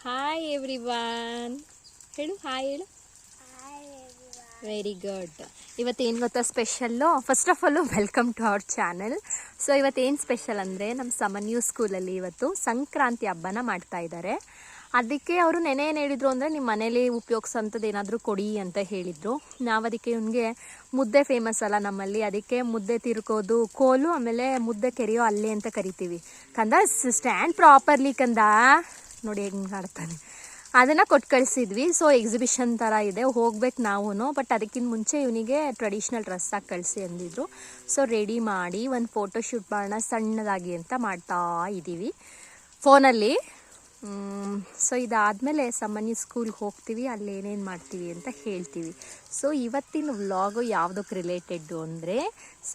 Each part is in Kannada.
ಹಾಯ್ ಎವ್ರಿವಾನ್ ಹೇಳು ಹಾಯ್ ಹೇಳು. Very good. ಇವತ್ತೇನು ಗೊತ್ತಾ special? First of all welcome to our channel. So ಇವತ್ತೇನು ಸ್ಪೆಷಲ್ ಅಂದರೆ ನಮ್ಮ ಸಮನ್ಯೂ ಸ್ಕೂಲಲ್ಲಿ ಇವತ್ತು ಸಂಕ್ರಾಂತಿ ಹಬ್ಬನ ಮಾಡ್ತಾ ಇದ್ದಾರೆ. ಅದಕ್ಕೆ ಅವರು ನೆನೆ ಏನು ಹೇಳಿದರು ಅಂದರೆ ನಿಮ್ಮ ಮನೇಲಿ ಉಪಯೋಗಿಸೋಂಥದ್ದು ಏನಾದರೂ ಕೊಡಿ ಅಂತ ಹೇಳಿದರು. ನಾವು ಅದಕ್ಕೆ ಇವನಿಗೆ ಮುದ್ದೆ ಫೇಮಸ್ ಅಲ್ಲ ನಮ್ಮಲ್ಲಿ, ಅದಕ್ಕೆ ಮುದ್ದೆ ತಿರ್ಕೋದು ಕೋಲು ಆಮೇಲೆ ಮುದ್ದೆ ಕೆರೆಯೋ ಅಲ್ಲೇ ಅಂತ ಕರಿತೀವಿ. ಕಂದ ಸ್ಟ್ಯಾಂಡ್ ಪ್ರಾಪರ್ಲಿ ಕಂದ, ನೋಡಿ ಹೆಂಗೆ ಮಾಡ್ತಾನೆ. ಅದನ್ನು ಕೊಟ್ಟು ಕಳಿಸಿದ್ವಿ. ಸೊ ಎಕ್ಸಿಬಿಷನ್ ಥರ ಇದೆ, ಹೋಗ್ಬೇಕು ನಾವು. ಬಟ್ ಅದಕ್ಕಿಂತ ಮುಂಚೆ ಇವನಿಗೆ ಟ್ರೆಡಿಷ್ನಲ್ ಡ್ರೆಸ್ ಹಾಕಿ ಕಳಿಸಿ ಅಂದಿದ್ರು. ಸೊ ರೆಡಿ ಮಾಡಿ ಒಂದು ಫೋಟೋ ಶೂಟ್ ಮಾಡೋಣ ಸಣ್ಣದಾಗಿ ಅಂತ ಮಾಡ್ತಾ ಇದ್ದೀವಿ ಫೋನಲ್ಲಿ. ಸೊ ಇದಾದಮೇಲೆ ಸಮನ್ಯೂ ಸ್ಕೂಲ್ಗೆ ಹೋಗ್ತೀವಿ, ಅಲ್ಲಿ ಏನೇನು ಮಾಡ್ತೀವಿ ಅಂತ ಹೇಳ್ತೀವಿ. ಸೊ ಇವತ್ತಿನ ವ್ಲಾಗು ಯಾವುದಕ್ಕೆ ರಿಲೇಟೆಡ್ಡು ಅಂದರೆ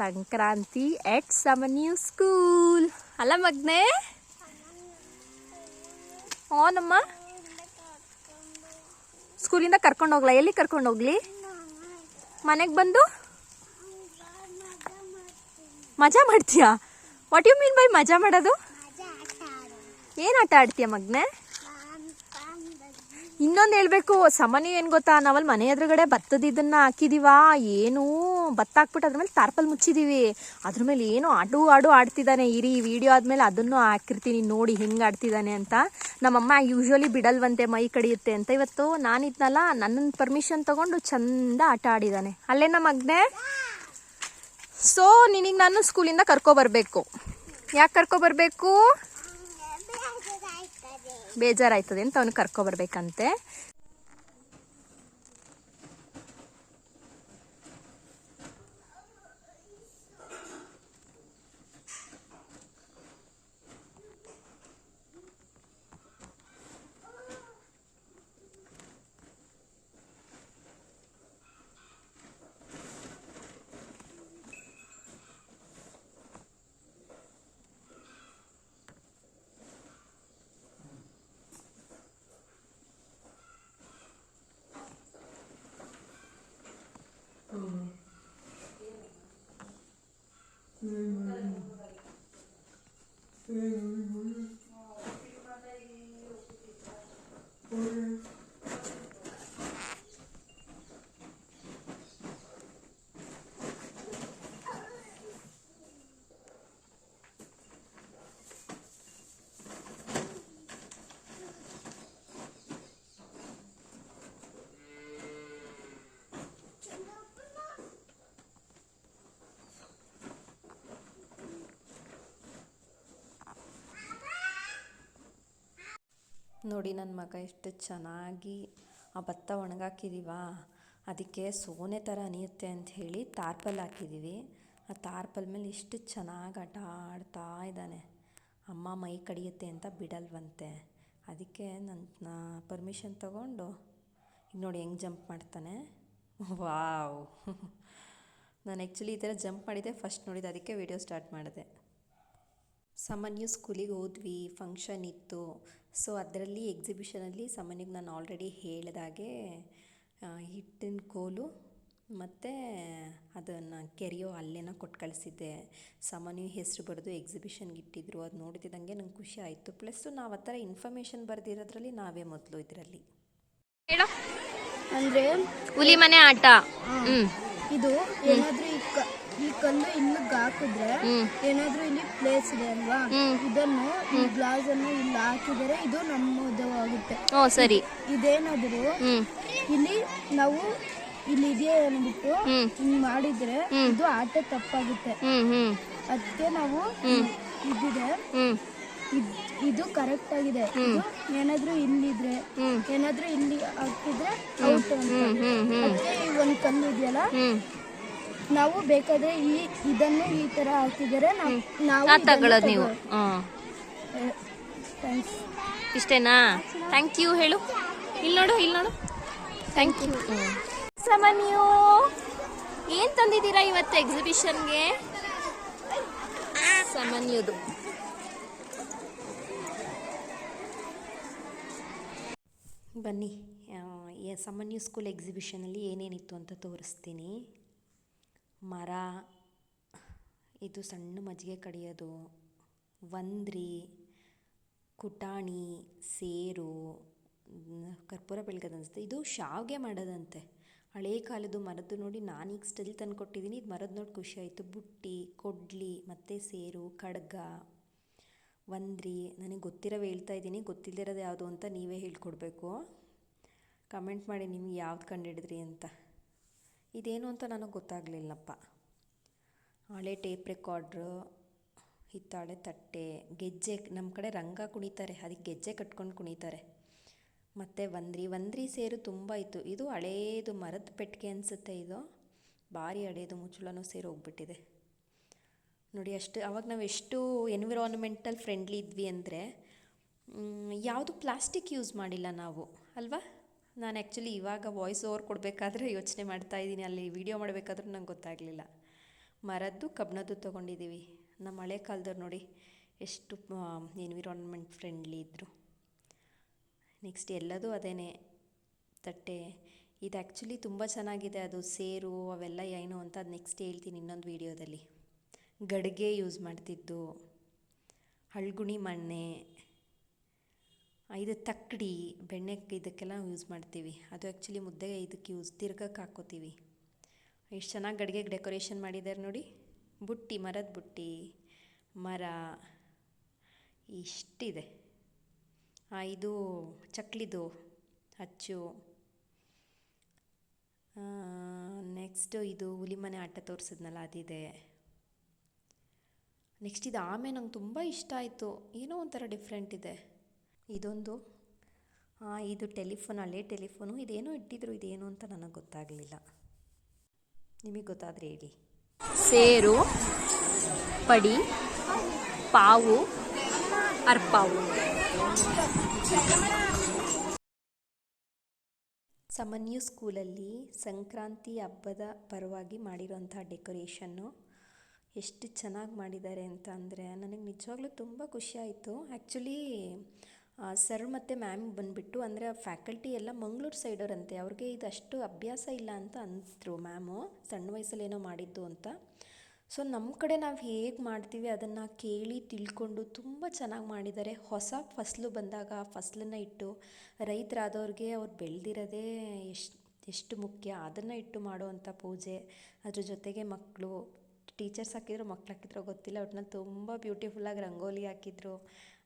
ಸಂಕ್ರಾಂತಿ ಎಟ್ ಸಮನ್ಯೂ ಸ್ಕೂಲ್ ಅಲ್ಲ ಮಗ್ನೆ? ನಮ್ಮ ಸ್ಕೂಲಿಂದ ಕರ್ಕೊಂಡು ಹೋಗ್ಲಾ? ಎಲ್ಲಿ ಕರ್ಕೊಂಡು ಹೋಗ್ಲಿ? ಮನೆಗೆ ಬಂದು ಮಜಾ ಮಾಡ್ತೀಯಾ? ವಾಟ್ ಯು ಮೀನ್ ಬೈ ಮಜಾ ಮಾಡೋದು? ಏನು ಆಟ ಆಡ್ತೀಯ ಮಗ್ನೆ? ಇನ್ನೊಂದು ಹೇಳ್ಬೇಕು, ಸಮನ್ಯೂ ಏನು ಗೊತ್ತಾ, ನಾವಲ್ಲಿ ಮನೆ ಎದುರುಗಡೆ ಭತ್ತದ ಹಾಕಿದೀವಾ, ಏನು ಭತ್ತ ಹಾಕ್ಬಿಟ್ಟು ಅದ್ರ ಮೇಲೆ ತಾರ್ಪಲ್ ಮುಚ್ಚಿದೀವಿ. ಅದ್ರ ಮೇಲೆ ಏನು ಆಡು ಆಡ್ತಿದ್ದಾನೆ. ಇರಿ ವಿಡಿಯೋ ಆದಮೇಲೆ ಅದನ್ನು ಹಾಕಿರ್ತೀನಿ ನೋಡಿ ಹೆಂಗೆ ಆಡ್ತಿದ್ದಾನೆ ಅಂತ. ನಮ್ಮಮ್ಮ ಯೂಶ್ವಲಿ ಬಿಡಲ್ವಂತೆ, ಮೈ ಕಡಿಯುತ್ತೆ ಅಂತ. ಇವತ್ತು ನಾನಿದ್ನಲ್ಲ, ನನ್ನ ಪರ್ಮಿಷನ್ ತಗೊಂಡು ಚಂದ ಆಟ ಆಡಿದ್ದಾನೆ. ಅಲ್ಲೇ ನಮ್ಮ ಮಗ್ನೆ. ಸೊ ನಿನಗೆ ನಾನು ಸ್ಕೂಲಿಂದ ಕರ್ಕೊಬರ್ಬೇಕು. ಯಾಕೆ ಕರ್ಕೊಬರ್ಬೇಕು? ಬೇಜಾರಾಯ್ತದೆ ಅಂತ ಅವನು ಕರ್ಕೊಬರ್ಬೇಕಂತೆ. ನೋಡಿ ನನ್ನ ಮಗ ಎಷ್ಟು ಚೆನ್ನಾಗಿ ಆ ಭತ್ತ ಒಣಗಾಕಿದೀವ, ಅದಕ್ಕೆ ಸೋನೆ ಥರ ಅನಿಯುತ್ತೆ ಅಂತ ಹೇಳಿ ತಾರ್ಪಲ್ ಹಾಕಿದ್ದೀವಿ. ಆ ತಾರ್ಪಲ್ ಮೇಲೆ ಎಷ್ಟು ಚೆನ್ನಾಗಿ ಆಟ ಆಡ್ತಾ ಇದ್ದಾನೆ. ಅಮ್ಮ ಮೈ ಕಡಿಯುತ್ತೆ ಅಂತ ಬಿಡಲ್ವಂತೆ, ಅದಕ್ಕೆ ನನ್ನ ಪರ್ಮಿಷನ್ ತಗೊಂಡು ಈಗ ನೋಡಿ ಹೆಂಗೆ ಜಂಪ್ ಮಾಡ್ತಾನೆ. ವಾವ್ ನಾನು ಆ್ಯಕ್ಚುಲಿ ಈ ಥರ ಜಂಪ್ ಮಾಡಿದ್ದೆ ಫಸ್ಟ್ ನೋಡಿದೆ, ಅದಕ್ಕೆ ವಿಡಿಯೋ ಸ್ಟಾರ್ಟ್ ಮಾಡಿದೆ. ಸಮನ್ಯೂ ಸ್ಕೂಲಿಗೆ ಹೋದ್ವಿ, ಫಂಕ್ಷನ್ ಇತ್ತು. ಸೊ ಅದರಲ್ಲಿ ಎಕ್ಸಿಬಿಷನಲ್ಲಿ ಸಮನ್ಯೂಗೆ ನಾನು ಆಲ್ರೆಡಿ ಹೇಳಿದಾಗೆ ಹಿಟ್ಟಿನ ಕೋಲು ಮತ್ತು ಅದನ್ನು ಕೆರೆಯೋ ಅಲ್ಲೇನ ಕೊಟ್ಟು ಕಳಿಸಿದ್ದೆ. ಸಮನ್ಯೂ ಹೆಸರು ಬರೆದು ಎಕ್ಸಿಬಿಷನ್ಗೆ ಇಟ್ಟಿದ್ರು. ಅದು ನೋಡ್ತಿದ್ದಂಗೆ ನಂಗೆ ಖುಷಿ ಆಯಿತು. ಪ್ಲಸ್ಸು ನಾವು ಆ ಥರ ಇನ್ಫಾರ್ಮೇಷನ್ ಬರೆದಿರೋದ್ರಲ್ಲಿ ನಾವೇ ಮೊದಲು ಇದರಲ್ಲಿ. ಹೇಳೋ ಅಂದರೆ ಹುಲಿ ಮನೆ ಆಟ. ಇದು ಏನಾದರೂ ಈ ಕಲ್ಲು ಇಲ್ಲಿಗೆ ಹಾಕಿದ್ರೆ ಏನಾದ್ರೂ ಇಲ್ಲಿ ಪ್ಲೇಸ್ ಇದೆ ಅಲ್ವಾ, ಇದನ್ನು ಈ ಗ್ಲಾಸ್ ಅನ್ನು ಇಲ್ಲಿ ಹಾಕಿದರೆ ಇದು ನಮ್ಮದು ಆಗುತ್ತೆ. ಸರಿ. ಇದೇನಾದ್ರು ಇಲ್ಲಿ ನಾವು ಇಲ್ಲಿ ಇದೆಯಾ ಅಂದ್ಬಿಟ್ಟು ಹಿಂಗ್ ಮಾಡಿದ್ರೆ ಇದು ಆಟ ತಪ್ಪಾಗುತ್ತೆ. ಅದಕ್ಕೆ ನಾವು ಇದಿದೆ, ಇದು ಕರೆಕ್ಟ್ ಆಗಿದೆ. ಇದು ಏನಾದ್ರೂ ಇಲ್ಲಿದ್ರೆ ಏನಾದ್ರೂ ಇಲ್ಲಿ ಹಾಕಿದ್ರೆ ಔಟ್ ಅಂತ. ಅದಕ್ಕೆ ಈ ಒಂದು ಕಲ್ಲು ಇದೆಯಲ್ಲ, ನಾವು ಬೇಕಾದ್ರೆ ಇದನ್ನು ಈ ತರ ಹಾಕಿದರೆ ನಾವು ತಗೊಳ್ಳೋದು ನೀವು. ಇಷ್ಟೇನಾ? ಥ್ಯಾಂಕ್ ಯು ಹೇಳು. ಇಲ್ಲಿ ನೋಡು ಥ್ಯಾಂಕ್ ಯು. ಸಮನ್ಯೂ ಏನು ತಂದಿದ್ದೀರಾ ಇವತ್ತು ಎಕ್ಸಿಬಿಷನ್ಗೆ? ಸಮನ್ಯೂದು ಬನ್ನಿ. ಸಮನ್ಯೂ ಸ್ಕೂಲ್ ಎಕ್ಸಿಬಿಷನಲ್ಲಿ ಏನೇನಿತ್ತು ಅಂತ ತೋರಿಸ್ತೀನಿ. ಮರ, ಇದು ಸಣ್ಣ ಮಜ್ಜಿಗೆ ಕಡಿಯೋದು, ವಂದ್ರಿ, ಕುಟಾಣಿ, ಸೇರು, ಕರ್ಪೂರ ಬೆಳಗೋದು ಅನಿಸುತ್ತೆ. ಇದು ಶಾವಿಗೆ ಮಾಡೋದಂತೆ, ಹಳೇ ಕಾಲದ್ದು ಮರದ್ದು. ನೋಡಿ ನಾನೀಗ ಸ್ಟಿಲ್ ತಂದು ಕೊಟ್ಟಿದ್ದೀನಿ. ಇದು ಮರದ್ದು ನೋಡಿ ಖುಷಿ ಆಯಿತು. ಬುಟ್ಟಿ, ಕೊಡ್ಲಿ ಮತ್ತು ಸೇರು, ಖಡ್ಗ, ವಂದ್ರಿ. ನನಗೆ ಗೊತ್ತಿರೋವು ಹೇಳ್ತಾ ಇದ್ದೀನಿ, ಗೊತ್ತಿಲ್ಲದಿರೋದು ಯಾವುದು ಅಂತ ನೀವೇ ಹೇಳ್ಕೊಡ್ಬೇಕು. ಕಮೆಂಟ್ ಮಾಡಿ ನಿಮ್ಗೆ ಯಾವ್ದು ಕಂಡುಹಿಡಿದ್ರಿ ಅಂತ. ಇದೇನು ಅಂತ ನನಗೆ ಗೊತ್ತಾಗಲಿಲ್ಲಪ್ಪ. ಹಳೆ ಟೇಪ್ ರೆಕಾರ್ಡ್ರು, ಹಿತ್ತಾಳೆ ತಟ್ಟೆ, ಗೆಜ್ಜೆ. ನಮ್ಮ ಕಡೆ ರಂಗ ಕುಣಿತಾರೆ, ಅದಕ್ಕೆ ಗೆಜ್ಜೆ ಕಟ್ಕೊಂಡು ಕುಣಿತಾರೆ. ಮತ್ತು ವಂದ್ರಿ ಸೇರು ತುಂಬ ಇತ್ತು. ಇದು ಹಳೇದು ಮರದ ಪೆಟ್ಟಿಗೆ ಅನಿಸುತ್ತೆ. ಇದು ಭಾರಿ ಹಳೇದು, ಮುಚ್ಚಳನೂ ಸೇರು ಹೋಗ್ಬಿಟ್ಟಿದೆ ನೋಡಿ. ಅವಾಗ ನಾವು ಎಷ್ಟು ಎನ್ವಿರಾನ್ಮೆಂಟಲ್ ಫ್ರೆಂಡ್ಲಿ ಇದ್ವಿ ಅಂದರೆ ಯಾವುದು ಪ್ಲಾಸ್ಟಿಕ್ ಯೂಸ್ ಮಾಡಿಲ್ಲ ನಾವು, ಅಲ್ವಾ? ನಾನು ಆ್ಯಕ್ಚುಲಿ ಇವಾಗ ವಾಯ್ಸ್ ಓವರ್ ಕೊಡಬೇಕಾದ್ರೆ ಯೋಚನೆ ಮಾಡ್ತಾಯಿದ್ದೀನಿ, ಅಲ್ಲಿ ವಿಡಿಯೋ ಮಾಡಬೇಕಾದ್ರೂ ನಂಗೆ ಗೊತ್ತಾಗಲಿಲ್ಲ. ಮರದ್ದು ಕಬ್ಬಿಣದ್ದು ತೊಗೊಂಡಿದ್ದೀವಿ. ನಮ್ಮ ಹಳೆ ಕಾಲದವ್ರು ನೋಡಿ ಎಷ್ಟು ಎನ್ವಿರಾನ್ಮೆಂಟ್ ಫ್ರೆಂಡ್ಲಿ ಇದ್ದರು. ನೆಕ್ಸ್ಟ್ ಎಲ್ಲದೂ ಅದೇನೆ. ತಟ್ಟೆ ಇದು ಆ್ಯಕ್ಚುಲಿ ತುಂಬ ಚೆನ್ನಾಗಿದೆ. ಅದು ಸೇರು ಅವೆಲ್ಲ ಏನು ಅಂತ ಅದು ನೆಕ್ಸ್ಟ್ ಹೇಳ್ತೀನಿ ಇನ್ನೊಂದು ವೀಡಿಯೋದಲ್ಲಿ. ಗಡಿಗೆ ಯೂಸ್ ಮಾಡ್ತಿದ್ದು, ಹಳ್ಗುಣಿ ಮಣ್ಣೆ, ಇದು ತಕ್ಕಡಿ, ಬೆಣ್ಣೆ ಇದಕ್ಕೆಲ್ಲ ಯೂಸ್ ಮಾಡ್ತೀವಿ. ಅದು ಆ್ಯಕ್ಚುಲಿ ಮುದ್ದೆಗೆ ಇದಕ್ಕೆ ತಿರ್ಗಕ್ಕೆ ಹಾಕ್ಕೋತೀವಿ. ಎಷ್ಟು ಚೆನ್ನಾಗಿ ಗಡಿಗೆಗೆ ಡೆಕೋರೇಷನ್ ಮಾಡಿದ್ದಾರೆ ನೋಡಿ. ಬುಟ್ಟಿ, ಮರದ ಬುಟ್ಟಿ, ಮರ ಇಷ್ಟಿದೆ. ಇದು ಚಕ್ಲಿದು ಅಚ್ಚು. ನೆಕ್ಸ್ಟು ಇದು ಹುಲಿಮನೆ ಆಟ ತೋರಿಸಿದ್ನಲ್ಲ ಅದಿದೆ. ನೆಕ್ಸ್ಟ್ ಇದು ಆಮೇಲೆ ನಂಗೆ ತುಂಬ ಇಷ್ಟ ಆಯಿತು. ಏನೋ ಒಂಥರ ಡಿಫ್ರೆಂಟ್ ಇದೆ. ಇದೊಂದು ಇದು ಟೆಲಿಫೋನ್, ಹಳೆ ಟೆಲಿಫೋನು. ಇದೇನೋ ಇಟ್ಟಿದ್ರು, ಇದೇನು ಅಂತ ನನಗೆ ಗೊತ್ತಾಗಲಿಲ್ಲ. ನಿಮಗೆ ಗೊತ್ತಾದರೆ ಹೇಳಿ. ಸೇರು, ಪಡಿ, ಪಾವು, ಅರ್ಪಾವು. ಸಾಮಾನ್ಯ ಸ್ಕೂಲಲ್ಲಿ ಸಂಕ್ರಾಂತಿ ಹಬ್ಬದ ಪರವಾಗಿ ಮಾಡಿರೋಂಥ ಡೆಕೋರೇಷನ್ನು ಎಷ್ಟು ಚೆನ್ನಾಗಿ ಮಾಡಿದ್ದಾರೆ ಅಂತ ಅಂದರೆ ನನಗೆ ನಿಜವಾಗ್ಲೂ ತುಂಬ ಖುಷಿ ಆಯಿತು. ಆ್ಯಕ್ಚುಲಿ ಸರ್ ಮತ್ತು ಮ್ಯಾಮ್ ಬಂದುಬಿಟ್ಟು, ಅಂದರೆ ಫ್ಯಾಕಲ್ಟಿ ಎಲ್ಲ ಮಂಗಳೂರು ಸೈಡವರಂತೆ. ಅವ್ರಿಗೆ ಇದು ಅಷ್ಟು ಅಭ್ಯಾಸ ಇಲ್ಲ ಅಂತ ಅಂದರು ಮ್ಯಾಮು, ಸಣ್ಣ ವಯಸ್ಸಲ್ಲಿ ಏನೋ ಮಾಡಿದ್ದು ಅಂತ. ಸೊ ನಮ್ಮ ಕಡೆ ನಾವು ಹೇಗೆ ಮಾಡ್ತೀವಿ ಅದನ್ನು ಕೇಳಿ ತಿಳ್ಕೊಂಡು ತುಂಬ ಚೆನ್ನಾಗಿ ಮಾಡಿದ್ದಾರೆ. ಹೊಸ ಫಸಲು ಬಂದಾಗ ಆ ಫಸಲನ್ನು ಇಟ್ಟು, ರೈತರಾದವ್ರಿಗೆ ಅವ್ರು ಬೆಳೆದಿರೋದೇ ಎಷ್ಟು ಮುಖ್ಯ ಅದನ್ನು ಇಟ್ಟು ಮಾಡುವಂಥ ಪೂಜೆ. ಅದ್ರ ಜೊತೆಗೆ ಮಕ್ಕಳು, ಟೀಚರ್ಸ್ ಹಾಕಿದ್ರು ಮಕ್ಳು ಹಾಕಿದ್ರು ಗೊತ್ತಿಲ್ಲ, ಒಟ್ಟಿನಲ್ಲಿ ತುಂಬ ಬ್ಯೂಟಿಫುಲ್ಲಾಗಿ ರಂಗೋಲಿ ಹಾಕಿದ್ರು.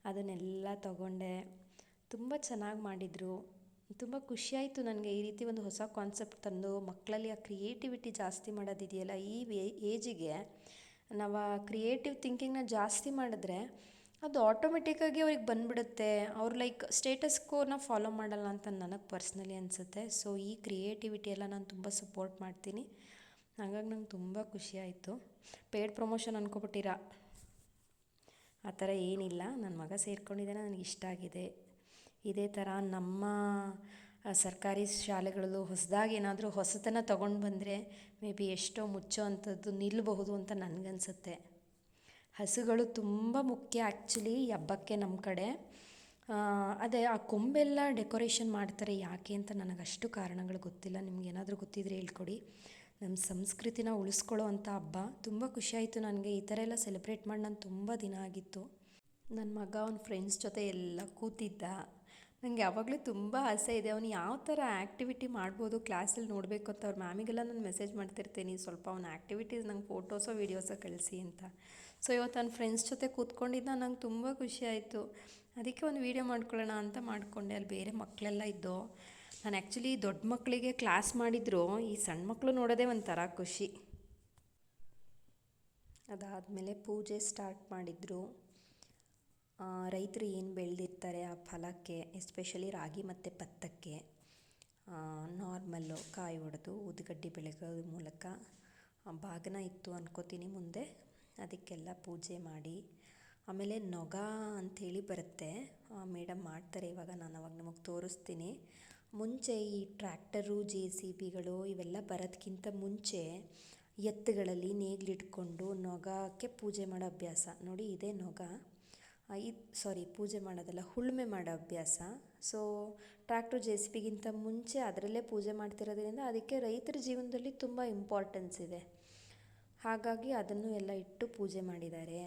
ಅದನ್ನೆಲ್ಲ ತಗೊಂಡೆ. ತುಂಬ ಚೆನ್ನಾಗಿ ಮಾಡಿದರು. ತುಂಬ ಖುಷಿಯಾಯಿತು ನನಗೆ. ಈ ರೀತಿ ಒಂದು ಹೊಸ ಕಾನ್ಸೆಪ್ಟ್ ತಂದು ಮಕ್ಕಳಲ್ಲಿ ಆ ಕ್ರಿಯೇಟಿವಿಟಿ ಜಾಸ್ತಿ ಮಾಡೋದಿದೆಯಲ್ಲ, ಈ ಏಜಿಗೆ ನಾವು ಆ ಕ್ರಿಯೇಟಿವ್ ಥಿಂಕಿಂಗ್ನ ಜಾಸ್ತಿ ಮಾಡಿದ್ರೆ ಅದು ಆಟೋಮೆಟಿಕ್ಕಾಗಿ ಅವ್ರಿಗೆ ಬಂದುಬಿಡುತ್ತೆ. ಅವ್ರು ಲೈಕ್ ಸ್ಟೇಟಸ್ ಕೋನ ಫಾಲೋ ಮಾಡಲ್ಲ ಅಂತ ನನಗೆ ಪರ್ಸ್ನಲಿ ಅನಿಸುತ್ತೆ. ಸೊ ಈ ಕ್ರಿಯೇಟಿವಿಟಿ ಎಲ್ಲ ನಾನು ತುಂಬ ಸಪೋರ್ಟ್ ಮಾಡ್ತೀನಿ. ಹಾಗಾಗಿ ನಂಗೆ ತುಂಬ ಖುಷಿಯಾಯಿತು. ಪೇಯ್ಡ್ ಪ್ರಮೋಷನ್ ಅನ್ಕೊಬಿಟ್ಟಿರ, ಆ ಥರ ಏನಿಲ್ಲ. ನನ್ನ ಮಗ ಸೇರ್ಕೊಂಡಿದ್ದಾನೆ, ನನಗೆ ಇಷ್ಟ ಆಗಿದೆ. ಇದೇ ಥರ ನಮ್ಮ ಸರ್ಕಾರಿ ಶಾಲೆಗಳಲ್ಲೂ ಹೊಸದಾಗಿ ಏನಾದರೂ ಹೊಸತನ ತೊಗೊಂಡು ಬಂದರೆ ಮೇ ಬಿ ಎಷ್ಟೋ ಮುಚ್ಚೋ ಅಂಥದ್ದು ನಿಲ್ಲಬಹುದು ಅಂತ ನನಗನ್ಸುತ್ತೆ. ಹಸುಗಳು ತುಂಬ ಮುಖ್ಯ ಆ್ಯಕ್ಚುಲಿ ಈ ಹಬ್ಬಕ್ಕೆ ನಮ್ಮ ಕಡೆ. ಅದೇ ಆ ಕೊಂಬೆಲ್ಲ ಡೆಕೋರೇಷನ್ ಮಾಡ್ತಾರೆ ಯಾಕೆ ಅಂತ ನನಗಷ್ಟು ಕಾರಣಗಳು ಗೊತ್ತಿಲ್ಲ. ನಿಮ್ಗೆ ಏನಾದರೂ ಗೊತ್ತಿದ್ರೆ ಹೇಳ್ಕೊಡಿ. ನಮ್ಮ ಸಂಸ್ಕೃತಿನ ಉಳಿಸ್ಕೊಳ್ಳೋ ಅಂಥ ಹಬ್ಬ. ತುಂಬ ಖುಷಿಯಾಯಿತು ನನಗೆ. ಈ ಥರ ಎಲ್ಲ ಸೆಲೆಬ್ರೇಟ್ ಮಾಡಿ ನಾನು ತುಂಬ ದಿನ ಆಗಿತ್ತು. ನನ್ನ ಮಗ ಅವ್ನ ಫ್ರೆಂಡ್ಸ್ ಜೊತೆ ಎಲ್ಲ ಕೂತಿದ್ದ. ನನಗೆ ಯಾವಾಗಲೂ ತುಂಬ ಆಸೆ ಇದೆ, ಅವನು ಯಾವ ಥರ ಆ್ಯಕ್ಟಿವಿಟಿ ಮಾಡ್ಬೋದು ಕ್ಲಾಸಲ್ಲಿ ನೋಡಬೇಕು ಅಂತ. ಅವ್ರ ಮ್ಯಾಮಿಗೆಲ್ಲ ನಾನು ಮೆಸೇಜ್ ಮಾಡ್ತಿರ್ತೀನಿ, ಸ್ವಲ್ಪ ಅವ್ನ ಆ್ಯಕ್ಟಿವಿಟೀಸ್ ನಂಗೆ ಫೋಟೋಸೋ ವೀಡಿಯೋಸೋ ಕಳಿಸಿ ಅಂತ. ಸೊ ಇವತ್ತು ನನ್ನ ಫ್ರೆಂಡ್ಸ್ ಜೊತೆ ಕೂತ್ಕೊಂಡಿದ್ದ, ನಂಗೆ ತುಂಬ ಖುಷಿಯಾಯಿತು. ಅದಕ್ಕೆ ಒಂದು ವೀಡಿಯೋ ಮಾಡ್ಕೊಳ್ಳೋಣ ಅಂತ ಮಾಡಿಕೊಂಡೆ. ಅಲ್ಲಿ ಬೇರೆ ಮಕ್ಕಳೆಲ್ಲ ಇದ್ದು. ನಾನು ಆ್ಯಕ್ಚುಲಿ ದೊಡ್ಡ ಮಕ್ಕಳಿಗೆ ಕ್ಲಾಸ್ ಮಾಡಿದ್ರು, ಈ ಸಣ್ಣ ಮಕ್ಕಳು ನೋಡೋದೇ ಒಂಥರ ಖುಷಿ. ಅದಾದಮೇಲೆ ಪೂಜೆ ಸ್ಟಾರ್ಟ್ ಮಾಡಿದರು. ರೈತರು ಏನು ಬೆಳೆದಿರ್ತಾರೆ ಆ ಫಲಕ್ಕೆ, ಎಸ್ಪೆಷಲಿ ರಾಗಿ ಮತ್ತು ಭತ್ತಕ್ಕೆ ನಾರ್ಮಲ್ಲು ಕಾಯಿ ಹೊಡೆದು ಊದುಗಡ್ಡಿ ಬೆಳಗೋದ್ರ ಮೂಲಕ ಬಾಗಿನ ಇತ್ತು ಅನ್ಕೋತೀನಿ ಮುಂದೆ. ಅದಕ್ಕೆಲ್ಲ ಪೂಜೆ ಮಾಡಿ, ಆಮೇಲೆ ನೊಗ ಅಂಥೇಳಿ ಬರುತ್ತೆ, ಮೇಡಮ್ ಮಾಡ್ತಾರೆ ಇವಾಗ. ನಾನು ಅವಾಗ ನಿಮಗೆ ತೋರಿಸ್ತೀನಿ. ಮುಂಚೆ ಈ ಟ್ರ್ಯಾಕ್ಟರು, JCBಗಳು ಇವೆಲ್ಲ ಬರೋದಕ್ಕಿಂತ ಮುಂಚೆ ಎತ್ತುಗಳಲ್ಲಿ ನೇಗಿಲಿಟ್ಕೊಂಡು ನೊಗಕ್ಕೆ ಪೂಜೆ ಮಾಡೋ ಅಭ್ಯಾಸ. ನೋಡಿ ಇದೇ ನೊಗ. ಪೂಜೆ ಮಾಡೋದಲ್ಲ, ಉಳುಮೆ ಮಾಡೋ ಅಭ್ಯಾಸ. ಸೊ ಟ್ರ್ಯಾಕ್ಟರ್ JCBಗಿಂತ ಮುಂಚೆ ಅದರಲ್ಲೇ ಪೂಜೆ ಮಾಡ್ತಿರೋದ್ರಿಂದ ಅದಕ್ಕೆ ರೈತರ ಜೀವನದಲ್ಲಿ ತುಂಬ ಇಂಪಾರ್ಟೆನ್ಸ್ ಇದೆ. ಹಾಗಾಗಿ ಅದನ್ನು ಎಲ್ಲ ಇಟ್ಟು ಪೂಜೆ ಮಾಡಿದ್ದಾರೆ.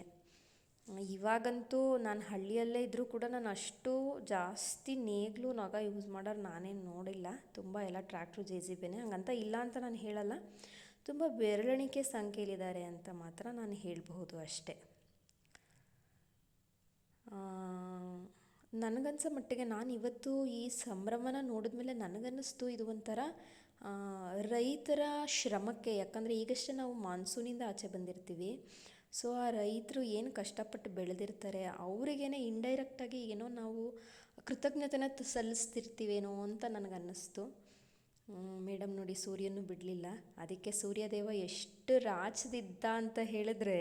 ಇವಾಗಂತೂ ನಾನು ಹಳ್ಳಿಯಲ್ಲೇ ಇದ್ದರೂ ಕೂಡ ನಾನು ಅಷ್ಟು ಜಾಸ್ತಿ ನೇಗಿಲು ನಗ ಯೂಸ್ ಮಾಡೋರು ನಾನೇನು ನೋಡಿಲ್ಲ. ತುಂಬ ಎಲ್ಲ ಟ್ರ್ಯಾಕ್ಟ್ರು JCBನೇ, ಹಂಗಂತ ಇಲ್ಲ ಅಂತ ನಾನು ಹೇಳಲ್ಲ. ತುಂಬ ಬೆರಳೆಣಿಕೆ ಸಂಖ್ಯೆಯಲ್ಲಿದ್ದಾರೆ ಅಂತ ಮಾತ್ರ ನಾನು ಹೇಳಬಹುದು ಅಷ್ಟೇ. ನನಗನ್ಸೋ ಮಟ್ಟಿಗೆ ನಾನು ಇವತ್ತು ಈ ಸಂಭ್ರಮನ ನೋಡಿದ್ಮೇಲೆ ನನಗನ್ನಿಸ್ತು ಇದು ಒಂಥರ ರೈತರ ಶ್ರಮಕ್ಕೆ. ಯಾಕಂದರೆ ಈಗಷ್ಟೇ ನಾವು ಮಾನ್ಸೂನಿಂದ ಆಚೆ ಬಂದಿರ್ತೀವಿ. ಸೊ ಆ ರೈತರು ಏನು ಕಷ್ಟಪಟ್ಟು ಬೆಳೆದಿರ್ತಾರೆ ಅವರಿಗೇನೆ ಇಂಡೈರೆಕ್ಟಾಗಿ ಏನೋ ನಾವು ಕೃತಜ್ಞತೆನ ಸಲ್ಲಿಸ್ತಿರ್ತೀವೇನೋ ಅಂತ ನನಗನ್ನಿಸ್ತು. ಮೇಡಮ್ ನೋಡಿ ಸೂರ್ಯನೂ ಬಿಡಲಿಲ್ಲ. ಅದಕ್ಕೆ ಸೂರ್ಯದೇವ ಎಷ್ಟು ರಾಚದಿದ್ದ ಅಂತ ಹೇಳಿದ್ರೆ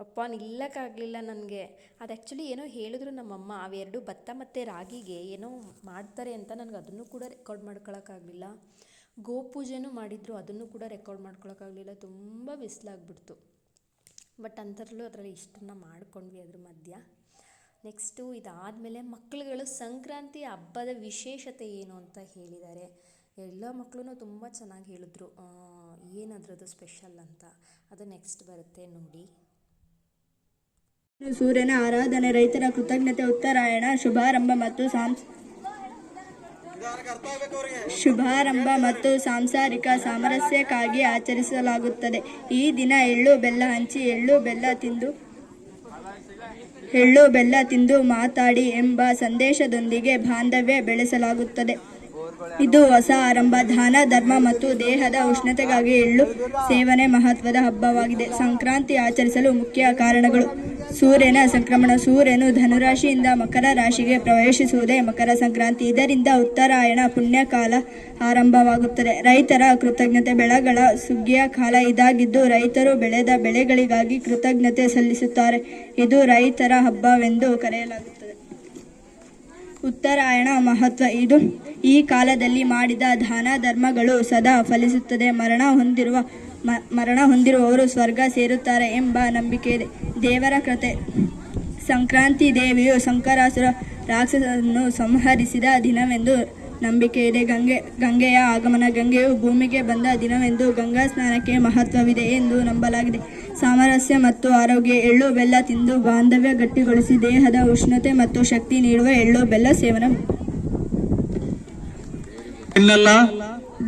ಅಪ್ಪ ನಿಲ್ಲಕ್ಕಾಗಲಿಲ್ಲ ನನಗೆ. ಅದು ಆ್ಯಕ್ಚುಲಿ ಏನೋ ಹೇಳಿದ್ರು ನಮ್ಮಮ್ಮ, ಅವೆರಡು ಭತ್ತ ಮತ್ತು ರಾಗಿಗೆ ಏನೋ ಮಾಡ್ತಾರೆ ಅಂತ. ನನಗೆ ಅದನ್ನು ಕೂಡ ರೆಕಾರ್ಡ್ ಮಾಡ್ಕೊಳಕ್ಕಾಗಲಿಲ್ಲ. ಗೋಪೂಜೆನೂ ಮಾಡಿದ್ರು, ಅದನ್ನು ಕೂಡ ರೆಕಾರ್ಡ್ ಮಾಡ್ಕೊಳಕ್ಕಾಗಲಿಲ್ಲ. ತುಂಬ ಬಿಸಿಲಾಗ್ಬಿಡ್ತು. ಬಟ್ ಅಂಥದ್ರಲ್ಲೂ ಅದರಲ್ಲಿ ಇಷ್ಟನ್ನು ಮಾಡ್ಕೊಂಡ್ವಿ ಅದ್ರ ಮಧ್ಯ. ನೆಕ್ಸ್ಟು ಇದಾದಮೇಲೆ ಮಕ್ಕಳುಗಳು ಸಂಕ್ರಾಂತಿ ಹಬ್ಬದ ವಿಶೇಷತೆ ಏನು ಅಂತ ಹೇಳಿದ್ದಾರೆ. ಎಲ್ಲ ಮಕ್ಕಳು ತುಂಬ ಚೆನ್ನಾಗಿ ಹೇಳಿದ್ರು ಏನದ್ರದ್ದು ಸ್ಪೆಷಲ್ ಅಂತ. ಅದು ನೆಕ್ಸ್ಟ್ ಬರುತ್ತೆ ನೋಡಿ. ಸೂರ್ಯನ ಆರಾಧನೆ, ರೈತರ ಕೃತಜ್ಞತೆ, ಉತ್ತರಾಯಣ ಶುಭಾರಂಭ ಮತ್ತು ಸಾಂಸಾರಿಕ ಸಾಮರಸ್ಯಕ್ಕಾಗಿ ಆಚರಿಸಲಾಗುತ್ತದೆ. ಈ ದಿನ ಎಳ್ಳು ಬೆಲ್ಲ ಹಂಚಿ ಎಳ್ಳು ಬೆಲ್ಲ ತಿಂದು ಮಾತಾಡಿ ಎಂಬ ಸಂದೇಶದೊಂದಿಗೆ ಬಾಂಧವ್ಯ ಬೆಳೆಸಲಾಗುತ್ತದೆ. ಇದು ಹೊಸ ಆರಂಭ, ದಾನ ಧರ್ಮ ಮತ್ತು ದೇಹದ ಉಷ್ಣತೆಗಾಗಿ ಎಳ್ಳು ಸೇವನೆ ಮಹತ್ವದ ಹಬ್ಬವಾಗಿದೆ. ಸಂಕ್ರಾಂತಿ ಆಚರಿಸಲು ಮುಖ್ಯ ಕಾರಣಗಳು: ಸೂರ್ಯನ ಸಂಕ್ರಮಣ. ಸೂರ್ಯನು ಧನುರಾಶಿಯಿಂದ ಮಕರ ರಾಶಿಗೆ ಪ್ರವೇಶಿಸುವುದೇ ಮಕರ ಸಂಕ್ರಾಂತಿ. ಇದರಿಂದ ಉತ್ತರಾಯಣ ಪುಣ್ಯಕಾಲ ಆರಂಭವಾಗುತ್ತದೆ. ರೈತರ ಕೃತಜ್ಞತೆ. ಬೆಳೆಗಳ ಸುಗ್ಗಿಯ ಕಾಲ ಇದಾಗಿದ್ದು ರೈತರು ಬೆಳೆದ ಬೆಳೆಗಳಿಗಾಗಿ ಕೃತಜ್ಞತೆ ಸಲ್ಲಿಸುತ್ತಾರೆ. ಇದು ರೈತರ ಹಬ್ಬವೆಂದು ಕರೆಯಲಾಗುತ್ತದೆ. ಉತ್ತರಾಯಣ ಮಹತ್ವ. ಈ ಕಾಲದಲ್ಲಿ ಮಾಡಿದ ದಾನ ಧರ್ಮಗಳು ಸದಾ ಫಲಿಸುತ್ತದೆ. ಮರಣ ಹೊಂದಿರುವವರು ಸ್ವರ್ಗ ಸೇರುತ್ತಾರೆ ಎಂಬ ನಂಬಿಕೆ ಇದೆ. ದೇವರ ಕಥೆ. ಸಂಕ್ರಾಂತಿ ದೇವಿಯು ಸಂಕರಾಸುರ ರಾಕ್ಷಸನನ್ನು ಸಂಹರಿಸಿದ ದಿನವೆಂದು ನಂಬಿಕೆ ಇದೆ. ಗಂಗೆಯ ಆಗಮನ. ಗಂಗೆಯು ಭೂಮಿಗೆ ಬಂದ ದಿನವೆಂದು ಗಂಗಾ ಸ್ನಾನಕ್ಕೆ ಮಹತ್ವವಿದೆ ಎಂದು ನಂಬಲಾಗಿದೆ. ಸಾಮರಸ್ಯ ಮತ್ತು ಆರೋಗ್ಯ. ಎಳ್ಳು ಬೆಲ್ಲ ತಿಂದು ಬಾಂಧವ್ಯ ಗಟ್ಟಿಗೊಳಿಸಿ ದೇಹದ ಉಷ್ಣತೆ ಮತ್ತು ಶಕ್ತಿ ನೀಡುವ ಎಳ್ಳು ಬೆಲ್ಲ ಸೇವನೆ. ಇನ್ನೆಲ್ಲ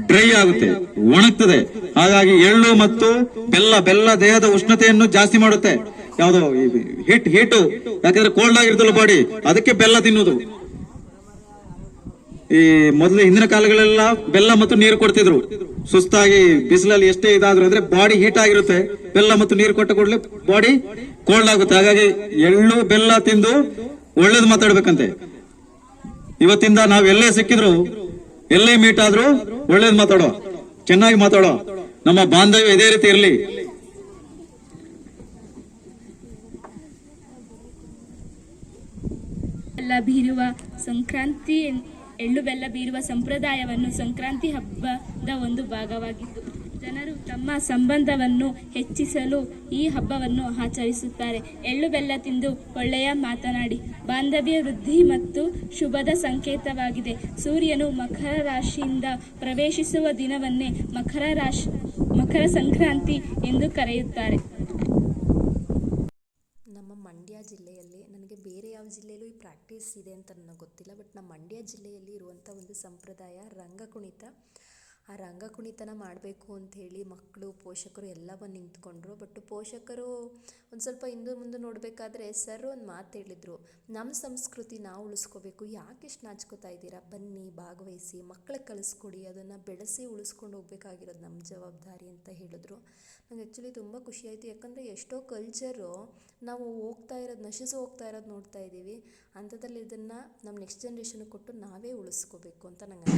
ಡ್ರೈ ಆಗುತ್ತೆ, ಒಣಗ್ತದೆ. ಹಾಗಾಗಿ ಎಳ್ಳು ಮತ್ತು ಬೆಲ್ಲ ದೇಹದ ಉಷ್ಣತೆಯನ್ನು ಜಾಸ್ತಿ ಮಾಡುತ್ತೆ. ಯಾವುದು ಹೀಟು, ಯಾಕಂದ್ರೆ ಕೋಲ್ಡ್ ಆಗಿರ್ತಲ್ಲ ಬಾಡಿ, ಅದಕ್ಕೆ ಬೆಲ್ಲ ತಿನ್ನುವುದು. ಈ ಮೊದಲು ಹಿಂದಿನ ಕಾಲಗಳೆಲ್ಲ ಬೆಲ್ಲ ಮತ್ತು ನೀರು ಕೊಡ್ತಿದ್ರು. ಸುಸ್ತಾಗಿ ಬಿಸಿಲಲ್ಲಿ ಎಷ್ಟೇ ಇದಾದ್ರು ಅಂದ್ರೆ ಬಾಡಿ ಹೀಟ್ ಆಗಿರುತ್ತೆ. ಬೆಲ್ಲ ಮತ್ತು ನೀರು ಕೊಟ್ಟ ಕೂಡಲೇ ಬಾಡಿ ಕೋಲ್ಡ್ ಆಗುತ್ತೆ. ಹಾಗಾಗಿ ಎಳ್ಳು ಬೆಲ್ಲ ತಿಂದು ಒಳ್ಳೇದು ಮಾತಾಡ್ಬೇಕಂತೆ. ಇವತ್ತಿಂದ ನಾವ್ ಎಲ್ಲೇ ಸಿಕ್ಕಿದ್ರು, ಎಲ್ಲೇ ಮೀಟ್ ಆದ್ರೂ ಒಳ್ಳೇದು ಮಾತಾಡೋ, ಚೆನ್ನಾಗಿ ಮಾತಾಡೋ. ನಮ್ಮ ಬಾಂಧವ್ಯ ಇದೇ ರೀತಿ ಇರಲಿ. ಬೀರುವ ಸಂಕ್ರಾಂತಿ ಎಳ್ಳು ಬೆಲ್ಲ ಬೀರುವ ಸಂಪ್ರದಾಯವನ್ನು ಸಂಕ್ರಾಂತಿ ಹಬ್ಬದ ಒಂದು ಭಾಗವಾಗಿದ್ದು ಜನರು ತಮ್ಮ ಸಂಬಂಧವನ್ನು ಹೆಚ್ಚಿಸಲು ಈ ಹಬ್ಬವನ್ನು ಆಚರಿಸುತ್ತಾರೆ. ಎಳ್ಳು ಬೆಲ್ಲ ತಿಂದು ಒಳ್ಳೆಯ ಮಾತನಾಡಿ ಬಾಂಧವ್ಯ ವೃದ್ಧಿ ಮತ್ತು ಶುಭದ ಸಂಕೇತವಾಗಿದೆ. ಸೂರ್ಯನು ಮಕರ ರಾಶಿಯಿಂದ ಪ್ರವೇಶಿಸುವ ದಿನವನ್ನೇ ಮಕರ ಸಂಕ್ರಾಂತಿ ಎಂದು ಕರೆಯುತ್ತಾರೆ. ನಮ್ಮ ಮಂಡ್ಯ ಜಿಲ್ಲೆಯಲ್ಲಿ, ನನಗೆ ಬೇರೆ ಯಾವ ಜಿಲ್ಲೆಯಲ್ಲೂ ಈ ಪ್ರಾಕ್ಟೀಸ್ ಇದೆ ಅಂತ ನನಗೆ ಗೊತ್ತಿಲ್ಲ, ಬಟ್ ನಮ್ಮ ಮಂಡ್ಯ ಜಿಲ್ಲೆಯಲ್ಲಿ ಇರುವಂಥ ಒಂದು ಸಂಪ್ರದಾಯ ರಂಗಕುಣಿತ. ಆ ರಂಗಕುಣಿತನ ಮಾಡಬೇಕು ಅಂಥೇಳಿ ಮಕ್ಕಳು, ಪೋಷಕರು ಎಲ್ಲ ಬಂದು ನಿಂತ್ಕೊಂಡ್ರು. ಬಟ್ ಪೋಷಕರು ಒಂದು ಸ್ವಲ್ಪ ಹಿಂದೆ ಮುಂದೆ ನೋಡಬೇಕಾದ್ರೆ ಸರ್ ಒಂದು ಮಾತು ಹೇಳಿದರು, ನಮ್ಮ ಸಂಸ್ಕೃತಿ ನಾವು ಉಳಿಸ್ಕೋಬೇಕು, ಯಾಕೆ ಇಷ್ಟು ನಾಚ್ಕೋತಾ ಇದ್ದೀರಾ, ಬನ್ನಿ ಭಾಗವಹಿಸಿ, ಮಕ್ಕಳಿಗೆ ಕಳಿಸ್ಕೊಡಿ, ಅದನ್ನು ಬೆಳೆಸಿ ಉಳಿಸ್ಕೊಂಡು ಹೋಗ್ಬೇಕಾಗಿರೋದು ನಮ್ಮ ಜವಾಬ್ದಾರಿ ಅಂತ ಹೇಳಿದ್ರು. ನಂಗೆ ಆ್ಯಕ್ಚುಲಿ ತುಂಬ ಖುಷಿಯಾಯಿತು. ಯಾಕಂದರೆ ಎಷ್ಟೋ ಕಲ್ಚರು ನಾವು ನಶಿಸಿ ಹೋಗ್ತಾ ಇರೋದು ನೋಡ್ತಾ ಇದ್ದೀವಿ. ಅಂಥದ್ರಲ್ಲಿ ಇದನ್ನು ನಮ್ಮ ನೆಕ್ಸ್ಟ್ ಜನ್ರೇಷನ್ಗೆ ಕೊಟ್ಟು ನಾವೇ ಉಳಿಸ್ಕೋಬೇಕು ಅಂತ ನಂಗೆ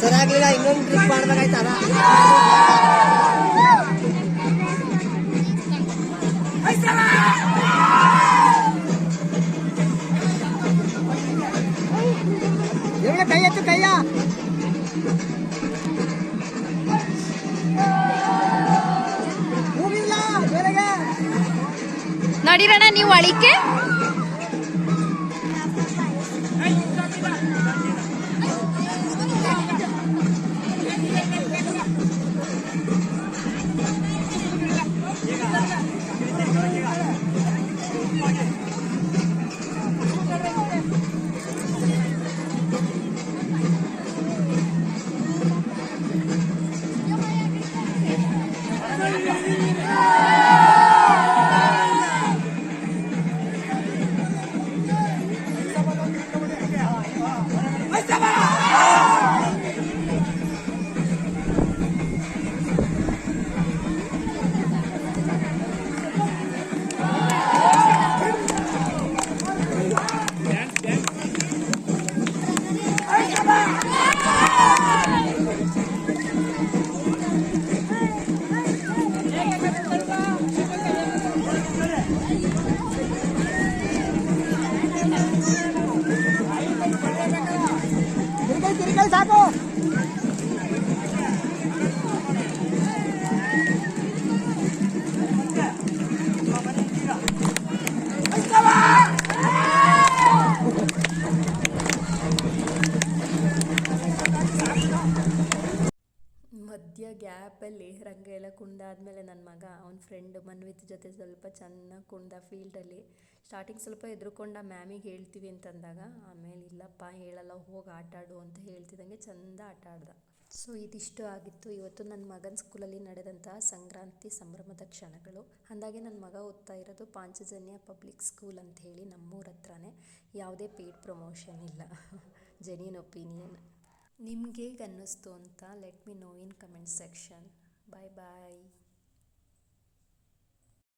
ಸರಿಯಾಗ್ಲಿಲ್ಲ, ಇನ್ನೊಂದು ಟ್ರಿಪ್ ಮಾಡ್ಬೇಕಾಯ್ತದ. ಕೈ ಎತ್ತು, ಕೈಯ ಹೂವಿಲ್ಲ ಬೆಳಗ್ಗೆ. ನಡೀರಣ್ಣ ನೀವು ಅಳಿಕೆ. ತಿರ್ಗೈ ಸಾಕು. ಮಧ್ಯ ಗ್ಯಾಪಲ್ಲಿ ರಂಗ ಎಲ್ಲ ಕುಂದಾದ್ಮೇಲೆ ನನ್ನ ಮಗ ಅವನ ಫ್ರೆಂಡ್ ಮನ್ವಿತ್ ಜೊತೆ ಸ್ವಲ್ಪ ಚೆನ್ನಾಗಿ ಕುಂದ ಫೀಲ್ಡಲ್ಲಿ. ಸ್ಟಾರ್ಟಿಂಗ್ ಸ್ವಲ್ಪ ಎದ್ರುಕೊಂಡ, ಮ್ಯಾಮಿಗೆ ಹೇಳ್ತೀವಿ ಅಂತಂದಾಗ, ಆಮೇಲೆ ಇಲ್ಲಪ್ಪ ಹೇಳಲ್ಲ, ಹೋಗಿ ಆಟಾಡು ಅಂತ ಹೇಳ್ತಿದ್ದಂಗೆ ಚಂದ ಆಟ ಆಡ್ದ. ಸೊ ಇದಿಷ್ಟು ಆಗಿತ್ತು ಇವತ್ತು ನನ್ನ ಮಗನ ಸ್ಕೂಲಲ್ಲಿ ನಡೆದಂತಹ ಸಂಕ್ರಾಂತಿ ಸಂಭ್ರಮದ ಕ್ಷಣಗಳು. ಅಂದಾಗೆ ನನ್ನ ಮಗ ಓದ್ತಾ ಇರೋದು ಪಾಂಚಜನ್ಯ ಪಬ್ಲಿಕ್ ಸ್ಕೂಲ್ ಅಂತ ಹೇಳಿ ನಮ್ಮೂರ ಹತ್ರನೇ. ಯಾವುದೇ ಪೇಯ್ಡ್ ಪ್ರಮೋಷನ್ ಇಲ್ಲ, ಜೆನ್ಯೂನ್ ಒಪಿನಿಯನ್. ನಿಮ್ಗೆ ಹೇಗೆ ಅನ್ನಿಸ್ತು ಅಂತ let me know in comment section. Bye bye.